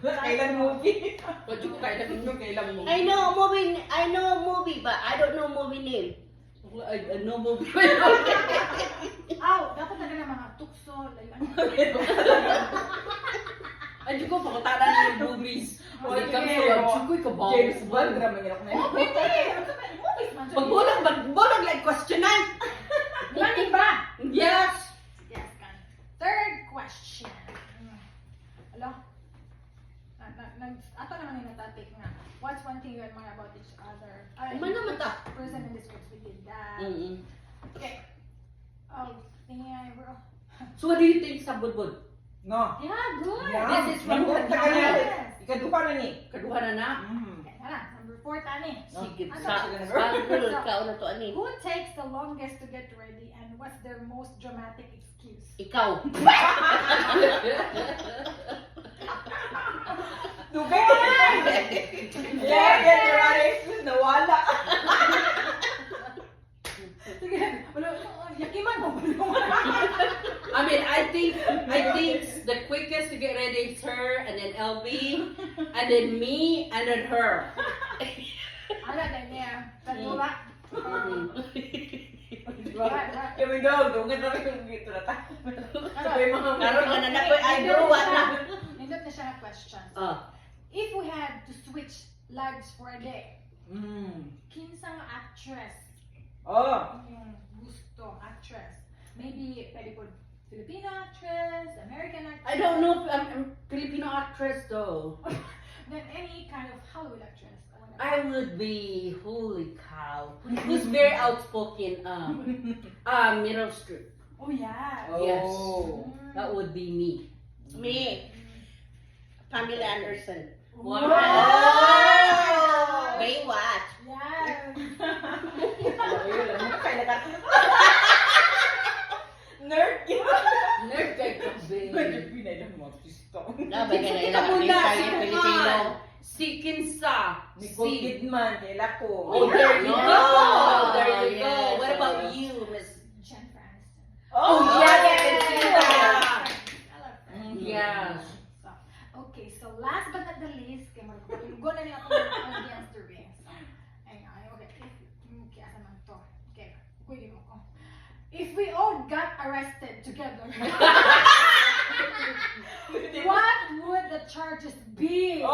Kailan movie? What you kailan mo? I know a movie, but I don't know movie name. I know mo. Aw, dapat na lang mga tukso. Ay, ko pakataran niyo yung movies. When it comes to chukoy ka ba? James Bond, drama niya ako na yun. Pwede! Movies man. Magbulag like question 9. Lani ba? Yes. Yes, kan. Third question. Hello? Ato naman yung natatik na. What's one thing you admire about each other? Ano naman ta? Person in this group, we did that. Okay. Oh, tingnan bro. So what do you think sa budbud? No. Yeah, good. Yeah. This is from Manuhat na Budbud. kanya. Yes. Ikaduha na ni. Kaduha na na. Okay, tara. Number 4, tani. Sige, Ano? sa Ikaw na to ani. Who takes the longest to get ready and what's their most dramatic excuse? ikaw. Dugay ka na. Yeah, get your excuse. Nawala. Sige, wala, yakiman mo. I mean, I think the quickest to get ready is her, and then LB, and then me, and then her. Ano na niya? Tagula. Here we go. Dugay na yung gito na ta. Sabay mga Karon nga na nakoy eyebrow na. Nindot na siya na question. Ah, If we had to switch lives for a day, Mm. kinsang actress Oh. yung gusto actress? Maybe pwede po Filipino actress, American actress. I don't know if I'm Filipino actress though. Then any kind of Hollywood actress. I would be holy cow. Who's very outspoken? Meryl Streep. Oh yeah. Yes. Oh. That would be me. Me. Pamela Anderson. Wow. Baywatch. Yes. Nerd yun. Nerd kay ka, Nerd babe. pinay lang mga pisto. Labay ka na Ika ilang muna, artista si yung Pilipino. Kuhan. Si Kinsa. Nicole Si... Kidman, kaila ko. Oh, there you Oh, go. There you go. yes. What about you, Miss? Jennifer Aniston. Oh, yes. yes! I love her. Yes. So, okay, so last but not the least, kay go na niya ako ng audience to be. So, okay. Okay, asa man to? Okay, kuya mo ko. If we all got arrested together, what would the charges be? Oh!